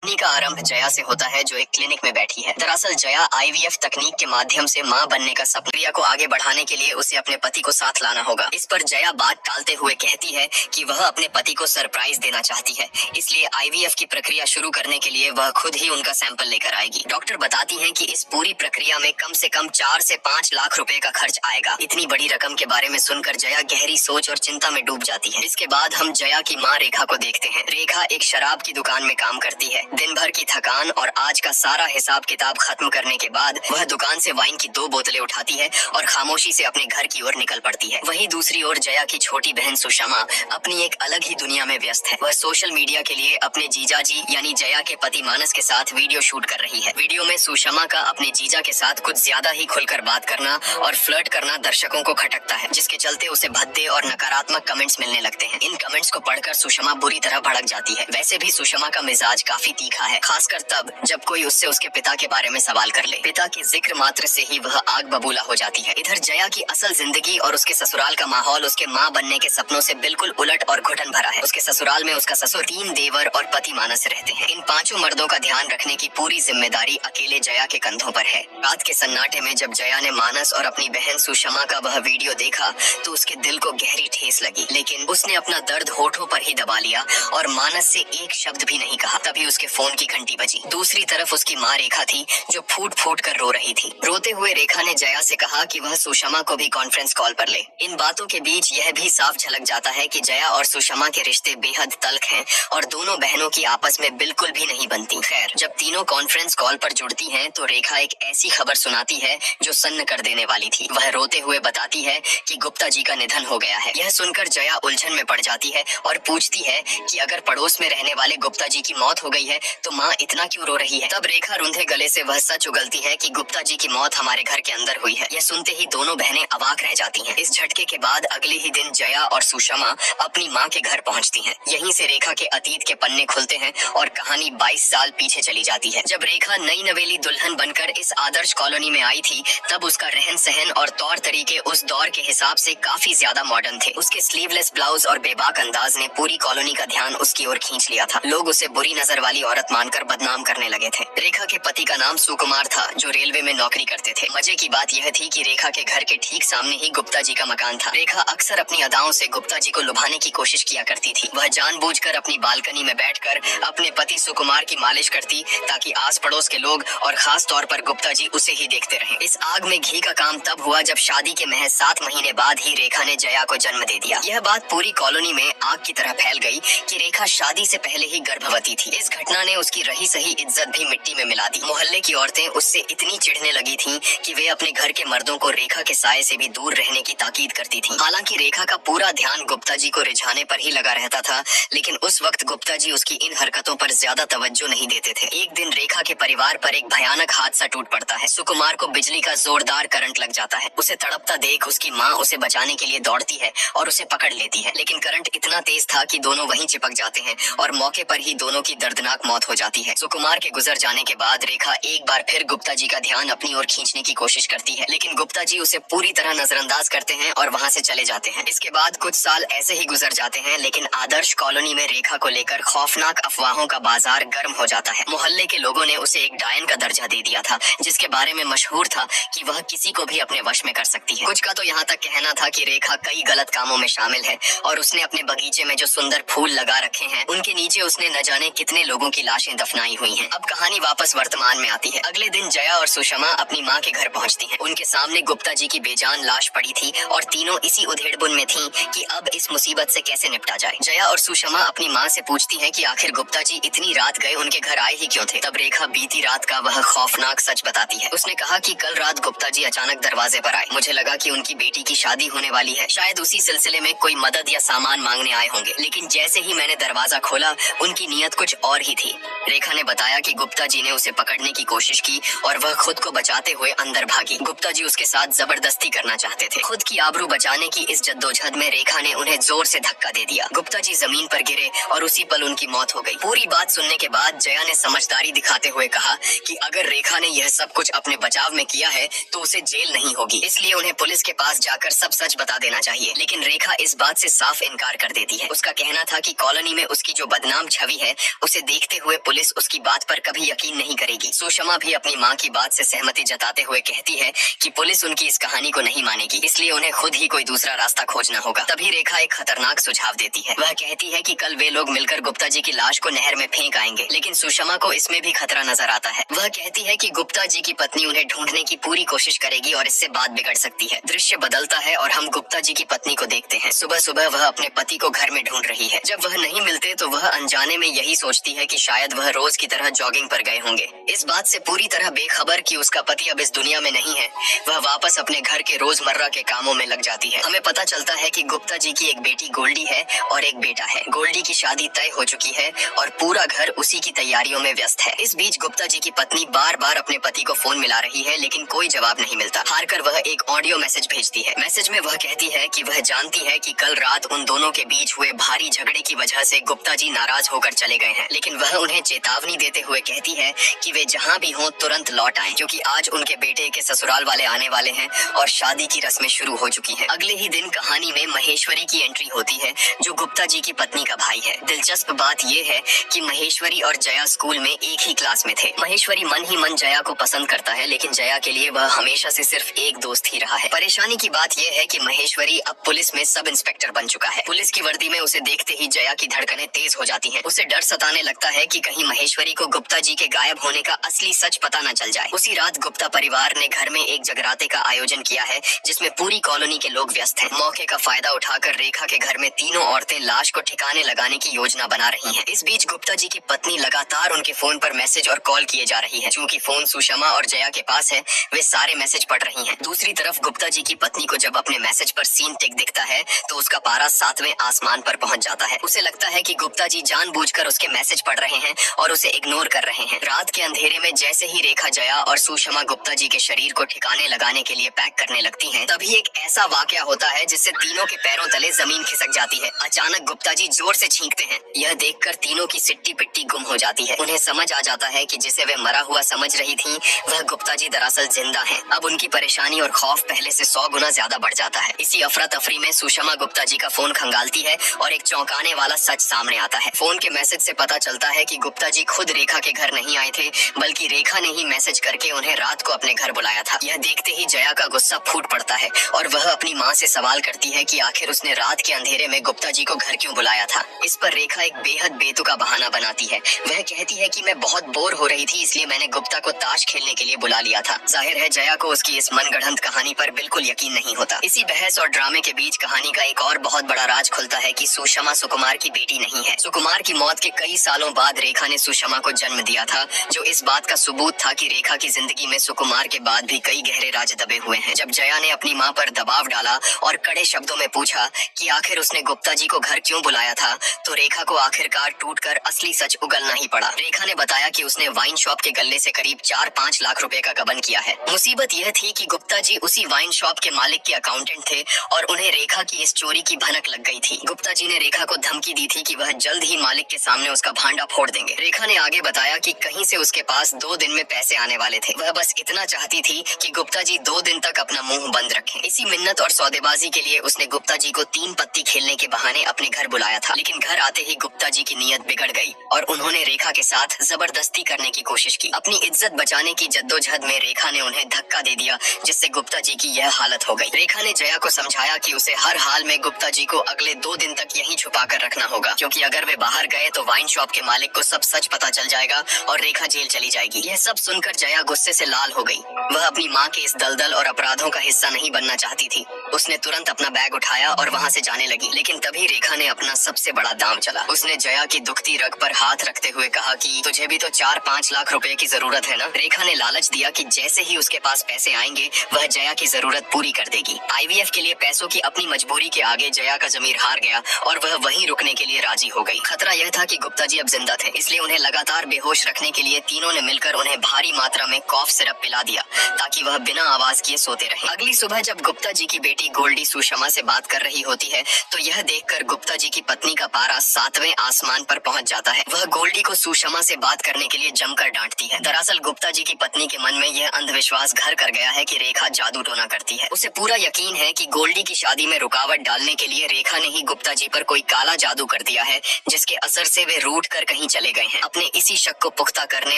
कहानी का आरंभ जया से होता है जो एक क्लिनिक में बैठी है। दरअसल जया आईवीएफ तकनीक के माध्यम से मां बनने का सपना को आगे बढ़ाने के लिए उसे अपने पति को साथ लाना होगा। इस पर जया बात टालते हुए कहती है कि वह अपने पति को सरप्राइज देना चाहती है, इसलिए आईवीएफ की प्रक्रिया शुरू करने के लिए वह खुद ही उनका सैंपल लेकर आएगी। डॉक्टर बताती है कि इस पूरी प्रक्रिया में कम से कम 4 से 5 लाख रुपए का खर्च आएगा। इतनी बड़ी रकम के बारे में सुनकर जया गहरी सोच और चिंता में डूब जाती है। इसके बाद हम जया की माँ रेखा को देखते हैं। रेखा एक शराब की दुकान में काम करती है। दिन भर की थकान और आज का सारा हिसाब किताब खत्म करने के बाद वह दुकान से वाइन की 2 बोतलें उठाती है और खामोशी से अपने घर की ओर निकल पड़ती है। वहीं दूसरी ओर जया की छोटी बहन सुषमा अपनी एक अलग ही दुनिया में व्यस्त है। वह सोशल मीडिया के लिए अपने जीजा जी यानी जया के पति मानस के साथ वीडियो शूट कर रही है। वीडियो में सुषमा का अपने जीजा के साथ कुछ ज्यादा ही खुलकर बात करना और फ्लर्ट करना दर्शकों को खटकता है, जिसके चलते उसे भद्दे और नकारात्मक कमेंट्स मिलने लगते हैं। इन कमेंट्स को पढ़कर सुषमा बुरी तरह भड़क जाती है। वैसे भी सुषमा का मिजाज काफी तीखा है, खासकर तब जब कोई उससे उसके पिता के बारे में सवाल कर ले। पिता के जिक्र मात्र से ही वह आग बबूला हो जाती है। इधर जया की असल जिंदगी और उसके ससुराल का माहौल उसके माँ बनने के सपनों से बिल्कुल उलट और घुटन भरा है। उसके ससुराल में उसका ससुर, 3 देवर और पति मानस रहते हैं। इन 5 मर्दों का ध्यान रखने की पूरी जिम्मेदारी अकेले जया के कंधों पर है। रात के सन्नाटे में जब जया ने मानस और अपनी बहन सुषमा का वह वीडियो देखा तो उसके दिल को गहरी ठेस लगी, लेकिन उसने अपना दर्द होठों पर ही दबा लिया और मानस से एक शब्द भी नहीं कहा। तभी उसके फोन की घंटी बजी। दूसरी तरफ उसकी माँ रेखा थी जो फूट फूट कर रो रही थी। रोते हुए रेखा ने जया से कहा कि वह सुषमा को भी कॉन्फ्रेंस कॉल पर ले। इन बातों के बीच यह भी साफ झलक जाता है कि जया और सुषमा के रिश्ते बेहद तल्ख हैं और दोनों बहनों की आपस में बिल्कुल भी नहीं बनती। खैर, जब तीनों कॉन्फ्रेंस कॉल पर जुड़ती हैं तो रेखा एक ऐसी खबर सुनाती है जो सन्न कर देने वाली थी। वह रोते हुए बताती है कि गुप्ता जी का निधन हो गया है। यह सुनकर जया उलझन में पड़ जाती है और पूछती है कि अगर पड़ोस में रहने वाले गुप्ता जी की मौत हो गई है तो माँ इतना क्यों रो रही है। तब रेखा रूंधे गले से वह सच उगलती है कि गुप्ता जी की मौत हमारे घर के अंदर हुई है। यह सुनते ही दोनों बहनें अवाक रह जाती हैं। इस झटके के बाद अगले ही दिन जया और सुषमा अपनी माँ के घर पहुँचती हैं। यहीं से रेखा के अतीत के पन्ने खुलते हैं और कहानी 22 साल पीछे चली जाती है। जब रेखा नई नवेली दुल्हन बनकर इस आदर्श कॉलोनी में आई थी तब उसका रहन सहन और तौर तरीके उस दौर के हिसाब से काफी ज्यादा मॉडर्न थे। उसके स्लीवलेस ब्लाउज और बेबाक अंदाज ने पूरी कॉलोनी का ध्यान उसकी ओर खींच लिया था। लोग उसे बुरी नजर वाली औरत मानकर बदनाम करने लगे थे। रेखा के पति का नाम सुकुमार था जो रेलवे में नौकरी करते थे। मजे की बात यह थी कि रेखा के घर के ठीक सामने ही गुप्ता जी का मकान था। रेखा अक्सर अपनी अदाओं से गुप्ता जी को लुभाने की कोशिश किया करती थी। वह जानबूझकर अपनी बालकनी में बैठकर अपने पति सुकुमार की मालिश करती ताकि आस पड़ोस के लोग और खास तौर पर गुप्ता जी उसे ही देखते रहें। इस आग में घी का काम तब हुआ जब शादी के महज 7 महीने बाद ही रेखा ने जया को जन्म दे दिया। यह बात पूरी कॉलोनी में आग की तरह फैल गई कि रेखा शादी से पहले ही गर्भवती थी। इस घटना ने उसकी रही सही इज्जत भी मिट्टी में मिला दी। मोहल्ले की औरतें उससे इतनी चिढ़ने लगी थीं कि वे अपने घर के मर्दों को रेखा के साये से भी दूर रहने की ताकीद करती थीं। हालांकि रेखा का पूरा ध्यान गुप्ता जी को रिझाने पर ही लगा रहता था, लेकिन उस वक्त गुप्ता जी उसकी इन हरकतों पर ज्यादा तवज्जो नहीं देते थे। एक दिन रेखा के परिवार पर एक भयानक हादसा टूट पड़ता है। सुकुमार को बिजली का जोरदार करंट लग जाता है। उसे तड़पता देख उसकी माँ उसे बचाने के लिए दौड़ती है और उसे पकड़ लेती है, लेकिन करंट इतना तेज था कि दोनों वहीं चिपक जाते हैं और मौके पर ही दोनों की दर्दनाक मौत हो जाती है। सुकुमार के गुजर जाने के बाद रेखा एक बार फिर गुप्ता जी का ध्यान अपनी ओर खींचने की कोशिश करती है, लेकिन गुप्ता जी उसे पूरी तरह नजरअंदाज करते हैं और वहां से चले जाते हैं। इसके बाद कुछ साल ऐसे ही गुजर जाते हैं, लेकिन आदर्श कॉलोनी में रेखा को लेकर खौफनाक अफवाहों का बाजार गर्म हो जाता है। मोहल्ले के लोगों ने उसे एक डायन का दर्जा दे दिया था, जिसके बारे में मशहूर था कि वह किसी को भी अपने वश में कर सकती है। कुछ का तो यहाँ तक कहना था कि रेखा कई गलत कामों में शामिल है और उसने अपने बगीचे में जो सुंदर फूल लगा रखे हैं उनके नीचे उसने न जाने कितने लोगों की लाशें दफनाई हुई हैं। अब कहानी वापस वर्तमान में आती है। अगले दिन जया और सुषमा अपनी माँ के घर पहुँचती हैं। उनके सामने गुप्ता जी की बेजान लाश पड़ी थी और तीनों इसी उधेड़बुन में थीं कि अब इस मुसीबत से कैसे निपटा जाए। जया और सुषमा अपनी माँ से पूछती हैं कि आखिर गुप्ता जी इतनी रात गए उनके घर आए ही क्यों थे। तब रेखा बीती रात का वह खौफनाक सच बताती है। उसने कहा कि कल रात गुप्ता जी अचानक दरवाजे पर आए। मुझे लगा कि उनकी बेटी की शादी होने वाली है, शायद उसी सिलसिले में कोई मदद या सामान मांगने आए होंगे, लेकिन जैसे ही मैंने दरवाजा खोला उनकी नीयत कुछ और ही थी। रेखा ने बताया कि गुप्ता जी ने उसे पकड़ने की कोशिश की और वह खुद को बचाते हुए अंदर भागी। गुप्ता जी उसके साथ जबरदस्ती करना चाहते थे। खुद की आबरू बचाने की इस जद्दोजहद में रेखा ने उन्हें जोर से धक्का दे दिया। गुप्ता जी जमीन पर गिरे और उसी पल उनकी मौत हो गई। पूरी बात सुनने के बाद जया ने समझदारी दिखाते हुए कहा कि अगर रेखा ने यह सब कुछ अपने बचाव में किया है तो उसे जेल नहीं होगी, इसलिए उन्हें पुलिस के पास जाकर सब सच बता देना चाहिए। लेकिन रेखा इस बात से साफ इनकार कर देती है। उसका कहना था कि कॉलोनी में उसकी जो बदनाम छवि है उसे देखते देखते हुए पुलिस उसकी बात पर कभी यकीन नहीं करेगी। सुषमा भी अपनी माँ की बात से सहमति जताते हुए कहती है कि पुलिस उनकी इस कहानी को नहीं मानेगी, इसलिए उन्हें खुद ही कोई दूसरा रास्ता खोजना होगा। तभी रेखा एक खतरनाक सुझाव देती है। वह कहती है कि कल वे लोग मिलकर गुप्ता जी की लाश को नहर में फेंक आएंगे, लेकिन सुषमा को इसमें भी खतरा नजर आता है। वह कहती है कि गुप्ता जी की पत्नी उन्हें ढूंढने की पूरी कोशिश करेगी और इससे बात बिगड़ सकती है। दृश्य बदलता है और हम गुप्ता जी की पत्नी को देखते हैं। सुबह सुबह वह अपने पति को घर में ढूंढ रही है। जब वह नहीं मिलते तो वह अनजाने में यही सोचती है कि शायद वह रोज की तरह जॉगिंग पर गए होंगे। इस बात से पूरी तरह बेखबर कि उसका पति अब इस दुनिया में नहीं है, वह वापस अपने घर के रोजमर्रा के कामों में लग जाती है। हमें पता चलता है कि गुप्ता जी की एक बेटी गोल्डी है और एक बेटा है। गोल्डी की शादी तय हो चुकी है और पूरा घर उसी की तैयारियों में व्यस्त है। इस बीच गुप्ता जी की पत्नी बार बार अपने पति को फोन मिला रही है, लेकिन कोई जवाब नहीं मिलता। हारकर वह एक ऑडियो मैसेज भेजती है। मैसेज में वह कहती है कि वह जानती है कि कल रात उन दोनों के बीच हुए भारी झगड़े की वजह से गुप्ता जी नाराज होकर चले गए हैं, लेकिन वह उन्हें चेतावनी देते हुए कहती है कि वे जहाँ भी हों तुरंत लौट आएं, क्योंकि आज उनके बेटे के ससुराल वाले आने वाले हैं और शादी की रस्में शुरू हो चुकी हैं। अगले ही दिन कहानी में महेश्वरी की एंट्री होती है, जो गुप्ता जी की पत्नी का भाई है। दिलचस्प बात यह है कि महेश्वरी और जया स्कूल में एक ही क्लास में थे। महेश्वरी मन ही मन जया को पसंद करता है, लेकिन जया के लिए वह हमेशा से सिर्फ एक दोस्त ही रहा है। परेशानी की बात यह है कि महेश्वरी अब पुलिस में सब इंस्पेक्टर बन चुका है। पुलिस की वर्दी में उसे देखते ही जया की धड़कनें तेज हो जाती हैं। उसे डर सताने लगता है कि कहीं महेश्वरी को गुप्ता जी के गायब होने का असली सच पता न चल जाए। उसी रात गुप्ता परिवार ने घर में एक जगराते का आयोजन किया है, जिसमें पूरी कॉलोनी के लोग व्यस्त हैं। मौके का फायदा उठाकर रेखा के घर में तीनों औरतें लाश को ठिकाने लगाने की योजना बना रही हैं। इस बीच गुप्ता जी की पत्नी लगातार उनके फोन पर मैसेज और कॉल किए जा रही है। चूंकि फोन सुषमा और जया के पास है, वे सारे मैसेज पढ़ रही हैं। दूसरी तरफ गुप्ता जी की पत्नी को जब अपने मैसेज पर सीन टिक दिखता है तो उसका पारा 7वें आसमान पर पहुंच जाता है। उसे लगता है कि गुप्ता जी जानबूझकर उसके मैसेज पढ़ रहे हैं और उसे इग्नोर कर रहे हैं। रात के अंधेरे में जैसे ही रेखा, जया और सुषमा गुप्ता जी के शरीर को ठिकाने लगाने के लिए पैक करने लगती हैं, तभी एक ऐसा वाकया होता है जिससे तीनों के पैरों तले जमीन खिसक जाती है। अचानक गुप्ता जी जोर से छींकते हैं। यह देखकर तीनों की सिट्टी पिट्टी गुम हो जाती है। उन्हें समझ आ जाता है कि जिसे वे मरा हुआ समझ रही थी, वह गुप्ता जी दरअसल जिंदा हैं। अब उनकी परेशानी और खौफ पहले से 100 गुना ज्यादा बढ़ जाता है। इसी अफरा तफरी में सुषमा गुप्ता जी का फोन खंगालती है और एक चौंकाने वाला सच सामने आता है। फोन के मैसेज से पता चलता है कि गुप्ता जी खुद रेखा के घर नहीं आए थे, बल्कि रेखा ने ही मैसेज करके उन्हें रात को अपने घर बुलाया था। यह देखते ही जया का गुस्सा फूट पड़ता है और वह अपनी माँ से सवाल करती है कि आखिर उसने रात के अंधेरे में गुप्ता जी को घर क्यों बुलाया था। इस पर रेखा एक बेहद बेतुका बहाना बनाती है। वह कहती है कि मैं बहुत बोर हो रही थी, इसलिए मैंने गुप्ता को ताश खेलने के लिए बुला लिया था। जाहिर है जया को उसकी इस मनगढ़ंत कहानी पर बिल्कुल यकीन नहीं होता। इसी बहस और ड्रामे के बीच कहानी का एक और बहुत बड़ा राज खुलता है कि सुषमा सुकुमार की बेटी नहीं है। सुकुमार की मौत के कई सालों बाद रेखा ने सुषमा को जन्म दिया था, जो इस बात का सबूत था कि रेखा की जिंदगी में सुकुमार के बाद भी कई गहरे राज दबे हुए हैं। जब जया ने अपनी माँ पर दबाव डाला और कड़े शब्दों में पूछा कि आखिर उसने गुप्ता जी को घर क्यों बुलाया था, तो रेखा को आखिरकार टूटकर असली सच उगलना ही पड़ा। रेखा ने बताया कि उसने वाइन शॉप के गल्ले से करीब 4-5 लाख रुपए का गबन किया है। मुसीबत यह थी कि गुप्ता जी उसी वाइन शॉप के मालिक के अकाउंटेंट थे और उन्हें रेखा की इस चोरी की भनक लग गई थी। गुप्ता जी ने रेखा को धमकी दी थी कि वह जल्द ही मालिक के सामने उसका भांडा फोड़ देंगे। रेखा ने आगे बताया कि कहीं से उसके पास 2 दिन में पैसे आने वाले थे। वह बस इतना चाहती थी कि गुप्ता जी 2 दिन तक अपना मुंह बंद रखें। इसी मिन्नत और सौदेबाजी के लिए उसने गुप्ता जी को 3 पत्ती खेलने के बहाने अपने घर बुलाया था, लेकिन घर आते ही गुप्ता जी की नीयत बिगड़ गई और उन्होंने रेखा के साथ जबरदस्ती करने की कोशिश की। अपनी इज्जत बचाने की जद्दोजहद में रेखा ने उन्हें धक्का दे दिया, जिससे गुप्ता जी की यह हालत हो गई। रेखा ने जया को समझाया कि उसे हर हाल में गुप्ता जी को अगले 2 दिन तक यहीं छुपा कर रखना होगा, क्योंकि अगर वे बाहर गए तो वाइन शॉप के मालिक को सब सच पता चल जाएगा और रेखा जेल चली जाएगी। यह सब सुनकर जया गुस्से से लाल हो गई। वह अपनी माँ के इस दलदल और अपराधों का हिस्सा नहीं बनना चाहती थी। उसने तुरंत अपना बैग उठाया और वहाँ से जाने लगी, लेकिन तभी रेखा ने अपना सबसे बड़ा दांव चला। उसने जया की दुखती रग पर हाथ रखते हुए कहा कि तुझे भी तो 4-5 लाख रुपए की जरूरत है ना। रेखा ने लालच दिया कि जैसे ही उसके पास पैसे आएंगे वह जया की जरूरत पूरी कर देगी। IVF के लिए पैसों की अपनी मजबूरी के आगे जया का जमीर हार गया और वह वहीं रुकने के लिए राजी हो गई। खतरा यह था कि गुप्ता जी अब जिंदा थे, इसलिए उन्हें लगातार बेहोश रखने के लिए तीनों ने मिलकर उन्हें भारी मात्रा में कॉफ सिरप पिला दिया ताकि वह बिना आवाज किए सोते रहे। अगली सुबह जब गुप्ता जी की बेटी बेटी गोल्डी सुषमा से बात कर रही होती है तो यह देखकर गुप्ता जी की पत्नी का पारा 7वें आसमान पर पहुंच जाता है। वह गोल्डी को सुषमा से बात करने के लिए जमकर डांटती है। दरअसल गुप्ता जी की पत्नी के मन में यह अंधविश्वास घर कर गया है कि रेखा जादू टोना करती है। उसे पूरा यकीन है कि गोल्डी की शादी में रुकावट डालने के लिए रेखा ने ही गुप्ता जी पर कोई काला जादू कर दिया है, जिसके असर से वे रूठ कर कहीं चले गए हैं। अपने इसी शक को पुख्ता करने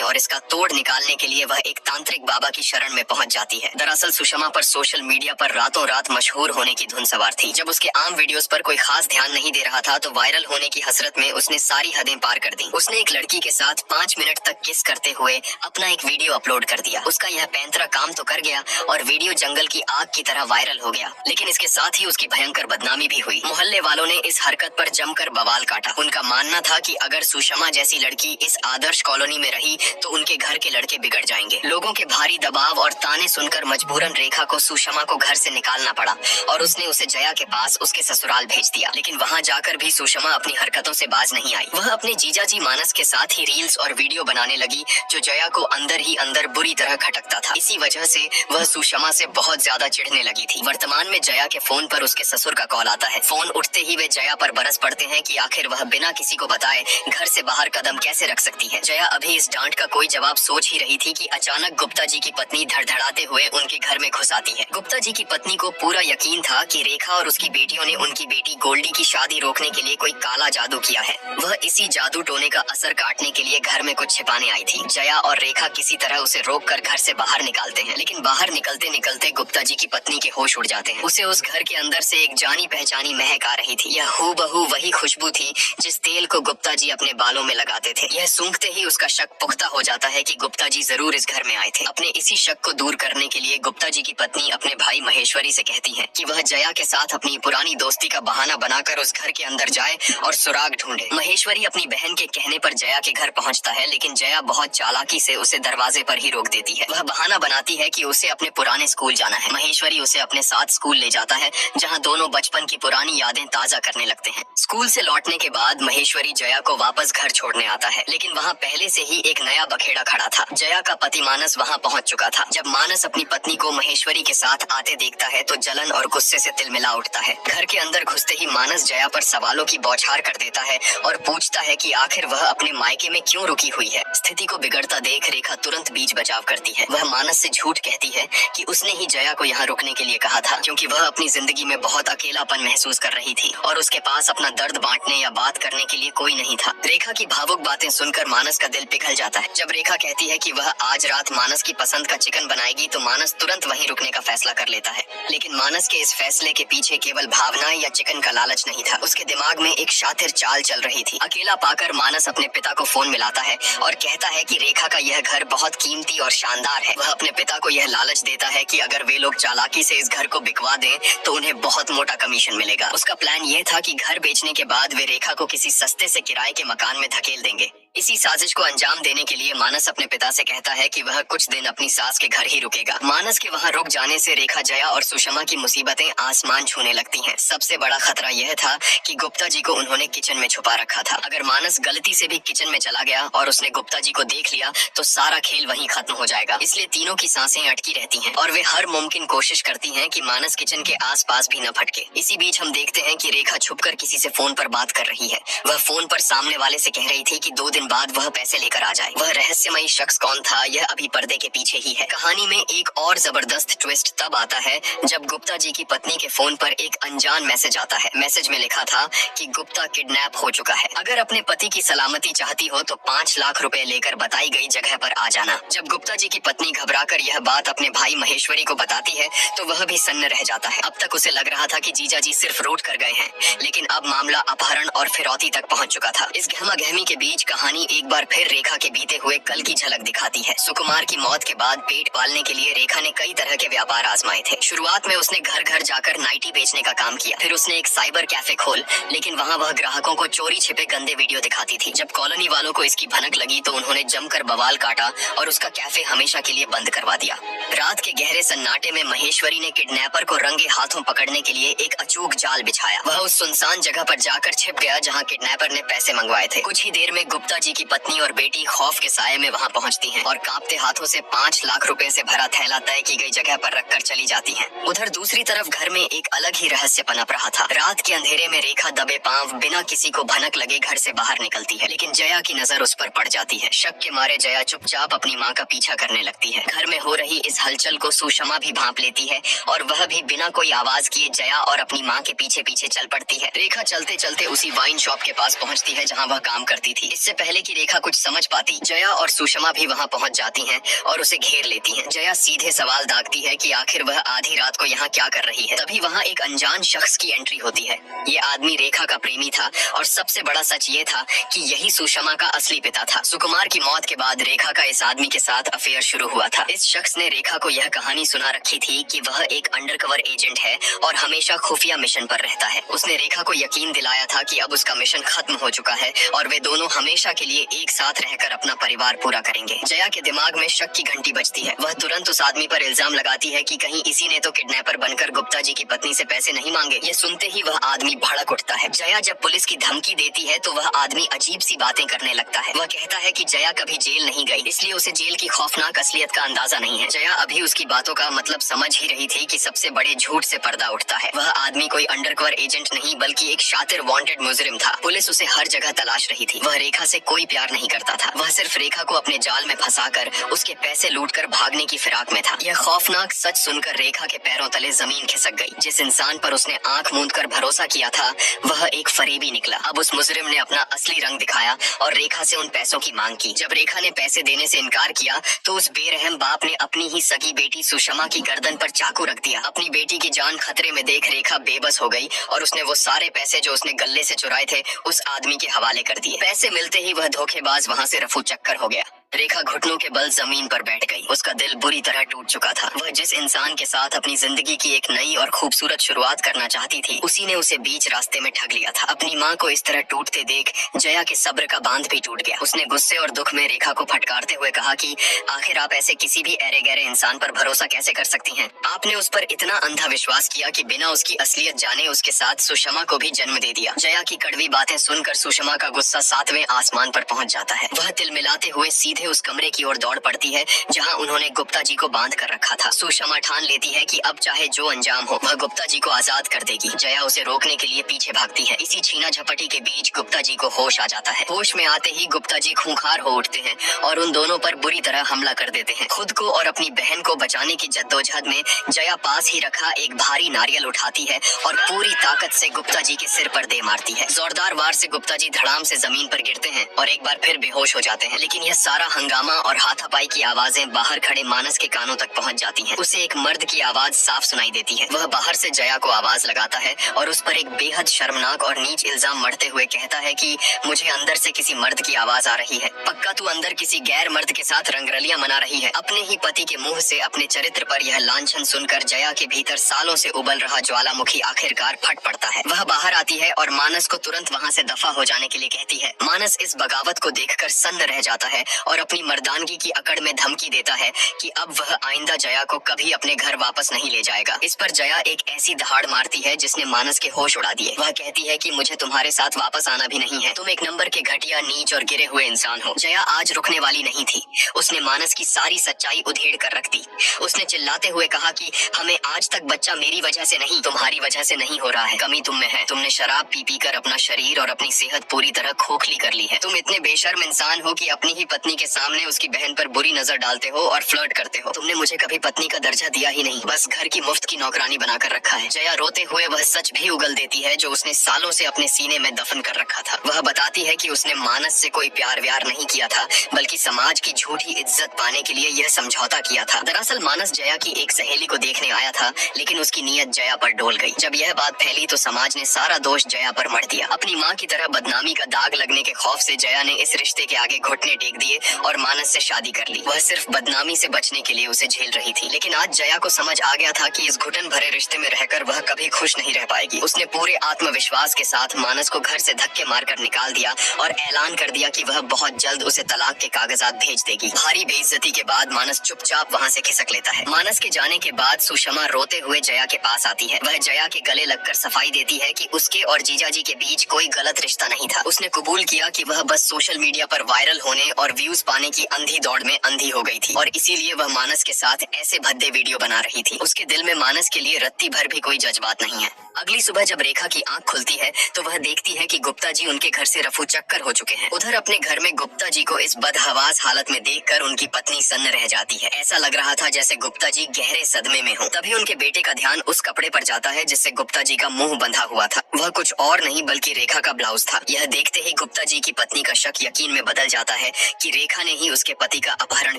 और इसका तोड़ निकालने के लिए वह एक तांत्रिक बाबा की शरण में पहुंच जाती है। दरअसल सुषमा पर सोशल मीडिया पर रातों रात मशहूर होने की धुन सवार थी। जब उसके आम वीडियोस पर कोई खास ध्यान नहीं दे रहा था तो वायरल होने की हसरत में उसने सारी हदें पार कर दी। उसने एक लड़की के साथ 5 मिनट तक किस करते हुए अपना एक वीडियो अपलोड कर दिया। उसका यह पैंतरा काम तो कर गया और वीडियो जंगल की आग की तरह वायरल हो गया, लेकिन इसके साथ ही उसकी भयंकर बदनामी भी हुई। मोहल्ले वालों ने इस हरकत पर जमकर बवाल काटा। उनका मानना था कि अगर सुषमा जैसी लड़की इस आदर्श कॉलोनी में रही तो उनके घर के लड़के बिगड़ जाएंगे। लोगों के भारी दबाव और ताने सुनकर मजबूरन रेखा को सुषमा को घर से निकालना पड़ा और उसने उसे जया के पास उसके ससुराल भेज दिया। लेकिन वहाँ जाकर भी सुषमा अपनी हरकतों से बाज नहीं आई। वह अपने जीजा जी मानस के साथ ही रील्स और वीडियो बनाने लगी जो जया को अंदर ही अंदर बुरी तरह खटकता था। इसी वजह से वह सुषमा से बहुत ज्यादा चिढ़ने लगी थी। वर्तमान में जया के फोन पर उसके ससुर का कॉल आता है। फोन उठते ही वे जया पर बरस पड़ते हैं कि आखिर वह बिना किसी को बताए घर से बाहर कदम कैसे रख सकती है। जया अभी इस डांट का कोई जवाब सोच ही रही थी कि अचानक गुप्ता जी की पत्नी धड़धड़ाते हुए उनके घर में घुस आती है। गुप्ता जी की पत्नी को पूरा यकीन था कि रेखा और उसकी बेटियों ने उनकी बेटी गोल्डी की शादी रोकने के लिए कोई काला जादू किया है। वह इसी जादू टोने का असर काटने के लिए घर में कुछ छिपाने आई थी। जया और रेखा किसी तरह उसे रोककर घर से बाहर निकालते हैं, लेकिन बाहर निकलते निकलते गुप्ता जी की पत्नी के होश उड़ जाते हैं। उसे उस घर के अंदर से एक जानी पहचानी महक आ रही थी। यह हूबहू वही खुशबू थी जिस तेल को गुप्ता जी अपने बालों में लगाते थे। यह सूंघते ही उसका शक पुख्ता हो जाता है कि गुप्ता जी जरूर इस घर में आए थे। अपने इसी शक को दूर करने के लिए गुप्ता जी की पत्नी अपने भाई महेश्वरी से कहती है कि वह जया के साथ अपनी पुरानी दोस्ती का बहाना बनाकर उस घर के अंदर जाए और सुराग ढूंढे। महेश्वरी अपनी बहन के कहने पर जया के घर पहुंचता है, लेकिन जया बहुत चालाकी से उसे दरवाजे पर ही रोक देती है। वह बहाना बनाती है कि उसे अपने पुराने स्कूल जाना है। महेश्वरी उसे अपने साथ स्कूल ले जाता है, जहां दोनों बचपन की पुरानी यादें ताजा करने लगते हैं। स्कूल से लौटने के बाद महेश्वरी जया को वापस घर छोड़ने आता है, लेकिन वहाँ पहले से ही एक नया बखेड़ा खड़ा था। जया का पति मानस वहाँ पहुँच चुका था। जब मानस अपनी पत्नी को महेश्वरी के साथ आते देखता है तो जलन और गुस्से से तिलमिला उठता है। घर के अंदर घुसते ही मानस जया पर सवालों की बौछार कर देता है और पूछता है कि आखिर वह अपने मायके में क्यों रुकी हुई है। स्थिति को बिगड़ता देख रेखा तुरंत बीच बचाव करती है। वह मानस से झूठ कहती है कि उसने ही जया को यहाँ रुकने के लिए कहा था, क्योंकि वह अपनी जिंदगी में बहुत अकेलापन महसूस कर रही थी और उसके पास अपना दर्द बांटने या बात करने के लिए कोई नहीं था। रेखा की भावुक बातें सुनकर मानस का दिल पिघल जाता है। जब रेखा कहती है कि वह आज रात मानस की पसंद का चिकन बनाएगी तो मानस तुरंत वहीं रुकने का फैसला कर लेता है। लेकिन मानस के इस फैसले के पीछे केवल भावनाएं या चिकन का लालच नहीं था। उसके दिमाग में एक शातिर चाल चल रही थी। अकेला पाकर मानस अपने पिता को फोन मिलाता है और कहता है कि रेखा का यह घर बहुत कीमती और शानदार है। वह अपने पिता को यह लालच देता है कि अगर वे लोग चालाकी से इस घर को बिकवा दें तो उन्हें बहुत मोटा कमीशन मिलेगा। उसका प्लान यह था कि घर बेचने के बाद वे रेखा को किसी सस्ते से किराए के मकान में धकेल देंगे। इसी साजिश को अंजाम देने के लिए मानस अपने पिता से कहता है कि वह कुछ दिन अपनी सास के घर ही रुकेगा। मानस के वहाँ रुक जाने से रेखा, जया और सुषमा की मुसीबतें आसमान छूने लगती हैं। सबसे बड़ा खतरा यह था कि गुप्ता जी को उन्होंने किचन में छुपा रखा था। अगर मानस गलती से भी किचन में चला गया और उसने गुप्ता जी को देख लिया तो सारा खेल वहीं खत्म हो जाएगा। इसलिए तीनों की सांसें अटकी रहती हैं और वे हर मुमकिन कोशिश करती हैं कि मानस किचन के आसपास भी न भटके। इसी बीच हम देखते हैं कि रेखा छुपकर किसी से फोन पर बात कर रही है। वह फोन पर सामने वाले से कह रही थी कि 2 दिन बाद वह पैसे लेकर आ जाए। वह रहस्यमयी शख्स कौन था यह अभी पर्दे के पीछे ही है। कहानी में एक और जबरदस्त ट्विस्ट तब आता है जब गुप्ता जी की पत्नी के फोन पर एक अनजान मैसेज आता है। मैसेज में लिखा था कि गुप्ता किडनैप हो चुका है। अगर अपने पति की सलामती चाहती हो तो 5 लाख रुपए लेकर बताई गई जगह पर आ जाना। जब गुप्ता जी की पत्नी घबराकर यह बात अपने भाई महेश्वरी को बताती है तो वह भी सन्न रह जाता है। अब तक उसे लग रहा था कि जीजा जी सिर्फ रूठ कर गए हैं, लेकिन अब मामला अपहरण और फिरौती तक पहुंच चुका था। इस गहमा-गहमी के बीच कहानी एक बार फिर रेखा के बीते हुए कल की झलक दिखाती है। सुकुमार की मौत के बाद पेट पालने के लिए रेखा ने कई तरह के व्यापार आजमाए थे। शुरुआत में उसने घर घर जाकर नाइटी बेचने का काम किया। फिर उसने एक साइबर कैफे खोल, लेकिन वहाँ वह ग्राहकों को चोरी छिपे गंदे वीडियो दिखाती थी। जब कॉलोनी वालों को इसकी भनक लगी तो उन्होंने जमकर बवाल काटा और उसका कैफे हमेशा के लिए बंद करवा दिया। रात के गहरे सन्नाटे में महेश्वरी ने किडनैपर को रंगे हाथों पकड़ने के लिए एक अचूक जाल बिछाया। वह उस सुनसान जगह पर जाकर छिप गया जहाँ किडनैपर ने पैसे मंगवाए थे। कुछ ही देर में गुप्ता जी की पत्नी और बेटी खौफ के साये में वहाँ पहुँचती हैं और कांपते हाथों से 5 लाख रुपए से भरा थैला तय की गई जगह पर रखकर चली जाती हैं। उधर दूसरी तरफ घर में एक अलग ही रहस्य पनप रहा था। रात के अंधेरे में रेखा दबे पांव बिना किसी को भनक लगे घर से बाहर निकलती है, लेकिन जया की नजर उस पर पड़ जाती है। शक के मारे जया चुपचाप अपनी माँ का पीछा करने लगती है। घर में हो रही इस हलचल को सुषमा भी भांप लेती है और वह भी बिना कोई आवाज किए जया और अपनी माँ के पीछे पीछे चल पड़ती है। रेखा चलते चलते उसी वाइन शॉप के पास पहुँचती है जहाँ वह काम करती थी। इससे पहले कि रेखा कुछ समझ पाती, जया और सुषमा भी वहाँ पहुँच जाती हैं और उसे घेर लेती हैं। जया सीधे सवाल दागती है कि आखिर वह आधी रात को यहाँ क्या कर रही है। तभी वहाँ एक अनजान शख्स की एंट्री होती है। ये आदमी रेखा का प्रेमी था और सबसे बड़ा सच ये था कि यही सुषमा का असली पिता था। सुकुमार की मौत के बाद रेखा का इस आदमी के साथ अफेयर शुरू हुआ था। इस शख्स ने रेखा को यह कहानी सुना रखी थी कि वह एक अंडरकवर एजेंट है और हमेशा खुफिया मिशन पर रहता है। उसने रेखा को यकीन दिलाया था कि अब उसका मिशन खत्म हो चुका है और वे दोनों हमेशा के लिए एक साथ रहकर अपना परिवार पूरा करेंगे। जया के दिमाग में शक की घंटी बजती है। वह तुरंत उस आदमी पर इल्जाम लगाती है कि कहीं इसी ने तो किडनैपर बनकर गुप्ता जी की पत्नी से पैसे नहीं मांगे। ये सुनते ही वह आदमी भड़क उठता है। जया जब पुलिस की धमकी देती है तो वह आदमी अजीब सी बातें करने लगता है। वह कहता है कि जया कभी जेल नहीं गई, इसलिए उसे जेल की खौफनाक असलियत का अंदाजा नहीं है। जया अभी उसकी बातों का मतलब समझ ही रही थी कि सबसे बड़े झूठ से पर्दा उठता है। वह आदमी कोई अंडरकवर एजेंट नहीं बल्कि एक शातिर वांटेड मुजरिम था। पुलिस उसे हर जगह तलाश रही थी। वह रेखा से कोई प्यार नहीं करता था। वह सिर्फ रेखा को अपने जाल में फंसाकर उसके पैसे लूटकर भागने की फिराक में था। यह खौफनाक सच सुनकर रेखा के पैरों तले जमीन खिसक गई। जिस इंसान पर उसने आंख मूंद कर भरोसा किया था वह एक फरेबी निकला। अब उस मुजरिम ने अपना असली रंग दिखाया और रेखा से उन पैसों की मांग की। जब रेखा ने पैसे देने से इनकार किया तो उस बेरहम बाप ने अपनी ही सगी बेटी सुषमा की गर्दन पर चाकू रख दिया। अपनी बेटी की जान खतरे में देख रेखा बेबस हो गई और उसने वो सारे पैसे जो उसने गले से चुराए थे उस आदमी के हवाले कर दिए। पैसे मिलते ही वह धोखेबाज वहाँ से रफू चक्कर हो गया। रेखा घुटनों के बल जमीन पर बैठ गई। उसका दिल बुरी तरह टूट चुका था। वह जिस इंसान के साथ अपनी जिंदगी की एक नई और खूबसूरत शुरुआत करना चाहती थी उसी ने उसे बीच रास्ते में ठग लिया था। अपनी माँ को इस तरह टूटते देख जया के सब्र का बांध भी टूट गया। उसने गुस्से और दुख में रेखा को फटकारते हुए कहा कि आखिर आप ऐसे किसी भी अरे गहरे इंसान पर भरोसा कैसे कर सकती हैं? आपने उस पर इतना अंधा विश्वास किया कि बिना उसकी असलियत जाने उसके साथ सुषमा को भी जन्म दे दिया। जया की कड़वी बातें सुनकर सुषमा का गुस्सा 7वें आसमान पर पहुंच जाता है। वह तिलमिलाते हुए सीधे उस कमरे की ओर दौड़ पड़ती है जहां उन्होंने गुप्ता जी को बांध कर रखा था। सुषमा ठान लेती है कि अब चाहे जो अंजाम हो वह गुप्ता जी को आजाद कर देगी। जया उसे रोकने के लिए पीछे भागती है। इसी छीना झपटी के बीच गुप्ता जी को होश आ जाता है। होश में आते ही गुप्ता जी खूंखार हो उठते हैं और उन दोनों पर बुरी तरह हमला कर देते हैं। खुद को और अपनी बहन को बचाने की जद्दोजहद में जया पास ही रखा एक भारी नारियल उठाती है और पूरी ताकत से गुप्ता जी के सिर पर दे मारती है। जोरदार वार से गुप्ता जी धड़ाम से जमीन पर गिरते हैं और एक बार फिर बेहोश हो जाते हैं। लेकिन यह सारा हंगामा और हाथापाई की आवाजें बाहर खड़े मानस के कानों तक पहुंच जाती हैं। उसे एक मर्द की आवाज साफ सुनाई देती है। वह बाहर से जया को आवाज लगाता है और उस पर एक बेहद शर्मनाक और नीच इल्जाम मढ़ते हुए कहता है कि मुझे अंदर से किसी मर्द की आवाज आ रही है। पक्का तू अंदर किसी गैर मर्द के साथ रंगरलियां मना रही है। अपने ही पति के मुंह से अपने चरित्र पर यह लांछन सुनकर जया के भीतर सालों से उबल रहा ज्वालामुखी आखिरकार फट पड़ता है। वह बाहर आती है और मानस को तुरंत वहाँ से दफा हो जाने के लिए कहती है। मानस इस बगावत को देखकर सन्न रह जाता है और अपनी मर्दानगी की अकड़ में धमकी देता है कि अब वह आइंदा जया को कभी अपने घर वापस नहीं ले जाएगा। इस पर जया एक ऐसी दहाड़ मारती है जिसने मानस के होश उड़ा दिए। वह कहती है कि मुझे तुम्हारे साथ वापस आना भी नहीं है। तुम एक नंबर के घटिया, नीच और गिरे हुए इंसान हो। जया आज रुकने वाली नहीं थी। उसने मानस की सारी सच्चाई उधेड़ कर रख दी। उसने चिल्लाते हुए कहा कि हमें आज तक बच्चा मेरी वजह से नहीं तुम्हारी वजह से नहीं हो रहा है। कमी तुम में है। तुमने शराब पी पी कर अपना शरीर और अपनी सेहत पूरी तरह खोखली कर ली है। तुम इतने बेशर्म इंसान हो कि अपनी ही पत्नी के सामने उसकी बहन पर बुरी नजर डालते हो और फ्लर्ट करते हो। तुमने मुझे कभी पत्नी का दर्जा दिया ही नहीं, बस घर की मुफ्त की नौकरानी बनाकर रखा है। जया रोते हुए वह सच भी उगल देती है जो उसने सालों से अपने सीने में दफन कर रखा था। वह बताती है कि उसने मानस से कोई प्यार व्यार नहीं किया था बल्कि समाज की झूठी इज्जत पाने के लिए यह समझौता किया था। दरअसल मानस जया की एक सहेली को देखने आया था लेकिन उसकी नीयत जया पर डोल गई। जब यह बात फैली तो समाज ने सारा दोष जया पर मढ़ दिया। अपनी माँ की तरह बदनामी का दाग लगने के खौफ से जया ने इस रिश्ते के आगे घुटने टेक दिए और मानस से शादी कर ली। वह सिर्फ बदनामी से बचने के लिए उसे झेल रही थी। लेकिन आज जया को समझ आ गया था कि इस घुटन भरे रिश्ते में रहकर वह कभी खुश नहीं रह पाएगी। उसने पूरे आत्मविश्वास के साथ मानस को घर से धक्के मारकर निकाल दिया और ऐलान कर दिया कि वह बहुत जल्द उसे तलाक के कागजात भेज देगी। भारी बेइज्जती के बाद मानस चुपचाप वहाँ से खिसक लेता है। मानस के जाने के बाद सुषमा रोते हुए जया के पास आती है। वह जया के गले लगकर सफाई देती है कि उसके और जीजा जी के बीच कोई गलत रिश्ता नहीं था। उसने कबूल किया कि वह बस सोशल मीडिया पर वायरल होने और व्यूज पाने की अंधी दौड़ में अंधी हो गई थी और इसीलिए वह मानस के साथ ऐसे भद्दे वीडियो बना रही थी। उसके दिल में मानस के लिए रत्ती भर भी कोई जज्बात नहीं है। अगली सुबह जब रेखा की आंख खुलती है तो वह देखती है कि गुप्ता जी उनके घर से रफू चक्कर हो चुके हैं। उधर अपने घर में गुप्ता जी को इस बदहवास हालत में देखकर उनकी पत्नी सन्न रह जाती है। ऐसा लग रहा था जैसे गुप्ता जी गहरे सदमे में हो। तभी उनके बेटे का ध्यान उस कपड़े पर जाता है जिससे गुप्ता जी का मुंह बंधा हुआ था। वह कुछ और नहीं बल्कि रेखा का ब्लाउज था। यह देखते ही गुप्ता जी की पत्नी का शक यकीन में बदल जाता है कि रेखा ने ही उसके पति का अपहरण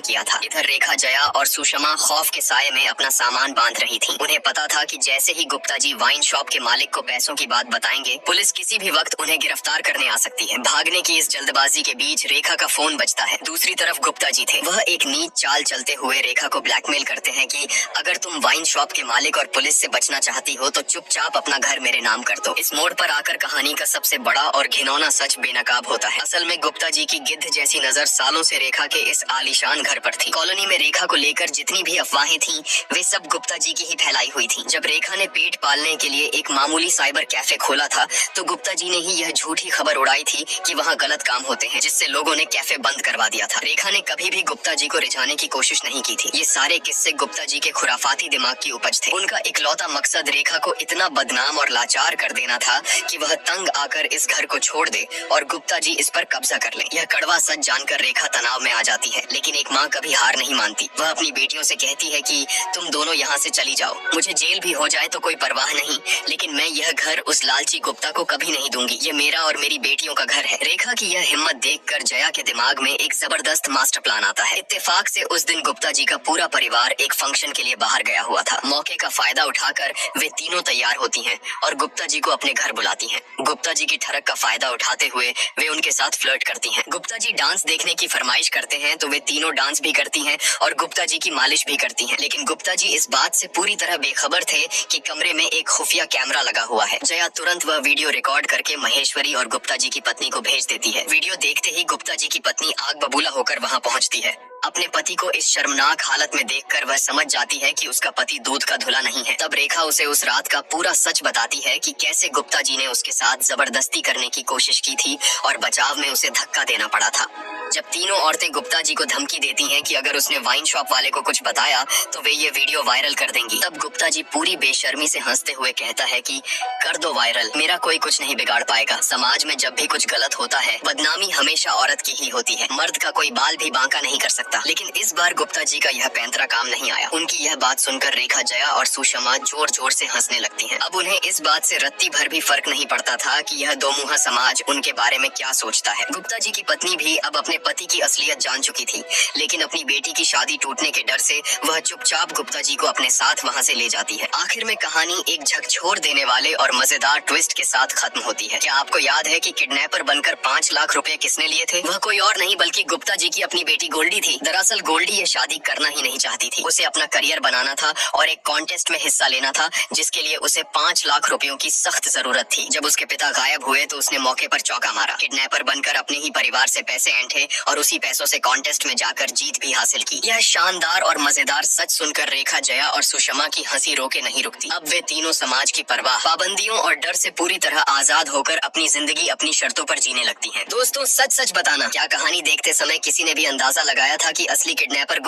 किया था। इधर रेखा, जया और सुषमा खौफ के साये में अपना सामान बांध रही थी। उन्हें पता था कि जैसे ही गुप्ता जी वाइन शॉप के मालिक को पैसों की बात बताएंगे, पुलिस किसी भी वक्त उन्हें गिरफ्तार करने आ सकती है। भागने की इस जल्दबाजी के बीच रेखा का फोन बजता है। दूसरी तरफ गुप्ता जी थे। वह एक नीच चाल चलते हुए रेखा को ब्लैकमेल करते हैं कि अगर तुम वाइन शॉप के मालिक और पुलिस से बचना चाहती हो तो चुपचाप अपना घर मेरे नाम कर दो। इस मोड़ पर आकर कहानी का सबसे बड़ा और घिनौना सच बेनकाब होता है। असल में गुप्ता जी की गिद्ध जैसी नजर सालों से रेखा के इस आलीशान घर पर थी। कॉलोनी में रेखा को लेकर जितनी भी अफवाहें थीं, वे सब गुप्ता जी की ही फैलाई हुई थी। जब रेखा ने पेट पालने के लिए एक मामूली साइबर कैफे खोला था तो गुप्ता जी ने ही यह झूठी खबर उड़ाई थी कि वहाँ गलत काम होते हैं, जिससे लोगों ने कैफे बंद करवा दिया था। रेखा ने कभी भी गुप्ता जी को रिझाने की कोशिश नहीं की थी। ये सारे किस्से गुप्ता जी के खुराफाती दिमाग की उपज थे। उनका इकलौता मकसद रेखा को इतना बदनाम और लाचार कर देना था कि वह तंग आकर इस घर को छोड़ दे और गुप्ता जी इस पर कब्जा कर लें। यह कड़वा सच जानकर रेखा तनाव में आ जाती है, लेकिन एक माँ कभी हार नहीं मानती। वह अपनी बेटियों से कहती है कि तुम दोनों यहाँ से चली जाओ, मुझे जेल भी हो जाए तो कोई परवाह नहीं, लेकिन मैं यह घर उस लालची गुप्ता को कभी नहीं दूंगी। ये मेरा और मेरी बेटियों का घर है। रेखा की यह हिम्मत देखकर जया के दिमाग में एक जबरदस्त मास्टर प्लान आता है। इत्तेफाक से उस दिन गुप्ता जी का पूरा परिवार एक फंक्शन के लिए बाहर गया हुआ था। मौके का फायदा उठाकर वे तीनों तैयार होती हैं और गुप्ता जी को अपने घर बुलाती हैं। गुप्ता जी की ठरक का फायदा उठाते हुए वे उनके साथ फ्लर्ट करती हैं। गुप्ता जी डांस देखने की फरमाइश करते हैं तो वे तीनों डांस भी करती हैं और गुप्ता जी की मालिश भी करती हैं। लेकिन गुप्ता जी इस बात से पूरी तरह बेखबर थे कि कमरे में एक खुफिया कैमरा लगा हुआ है। जया तुरंत वह वीडियो रिकॉर्ड करके महेश्वरी और गुप्ता जी की पत्नी को भेज देती है। वीडियो देखते ही गुप्ता जी की पत्नी आग बबूला होकर वहां पहुंचती है। अपने पति को इस शर्मनाक हालत में देखकर वह समझ जाती है कि उसका पति दूध का धुला नहीं है। तब रेखा उसे उस रात का पूरा सच बताती है कि कैसे गुप्ता जी ने उसके साथ जबरदस्ती करने की कोशिश की थी और बचाव में उसे धक्का देना पड़ा था। जब तीनों औरतें गुप्ता जी को धमकी देती हैं कि अगर उसने वाइन शॉप वाले को कुछ बताया तो वे ये वीडियो वायरल कर देंगी, तब गुप्ता जी पूरी बेशर्मी से हंसते हुए कहता है कि कर दो वायरल, मेरा कोई कुछ नहीं बिगाड़ पाएगा। समाज में जब भी कुछ गलत होता है, बदनामी हमेशा औरत की ही होती है, मर्द का कोई बाल भी बांका नहीं कर सकता। लेकिन इस बार गुप्ता जी का यह पैंतरा काम नहीं आया। उनकी यह बात सुनकर रेखा, जया और सुषमा जोर जोर से हंसने लगती हैं। अब उन्हें इस बात से रत्ती भर भी फर्क नहीं पड़ता था कि यह दोमुहा समाज उनके बारे में क्या सोचता है। गुप्ता जी की पत्नी भी अब अपने पति की असलियत जान चुकी थी, लेकिन अपनी बेटी की शादी टूटने के डर से वह चुपचाप गुप्ता जी को अपने साथ वहां से ले जाती है। आखिर में कहानी एक झकझोर देने वाले और मजेदार ट्विस्ट के साथ खत्म होती है। क्या आपको याद है कि किडनैपर बनकर 5 लाख रुपए किसने लिए थे? वह कोई और नहीं बल्कि गुप्ता जी की अपनी बेटी गोल्डी थी। दरअसल गोल्डी ये शादी करना ही नहीं चाहती थी। उसे अपना करियर बनाना था और एक कॉन्टेस्ट में हिस्सा लेना था, जिसके लिए उसे 5 लाख रुपयों की सख्त जरूरत थी। जब उसके पिता गायब हुए तो उसने मौके पर चौका मारा, किडनैपर बनकर अपने ही परिवार से पैसे ऐंठे और उसी पैसों से कॉन्टेस्ट में जाकर जीत भी हासिल की। यह शानदार और मजेदार सच सुनकर रेखा, जया और सुषमा की हंसी रोके नहीं रुकती। अब वे तीनों समाज की परवाह, पाबंदियों और डर से पूरी तरह आजाद होकर अपनी जिंदगी अपनी शर्तों पर जीने लगती हैं। दोस्तों, सच सच बताना, क्या कहानी देखते समय किसी ने भी अंदाजा लगाया था कि असली किडनैपर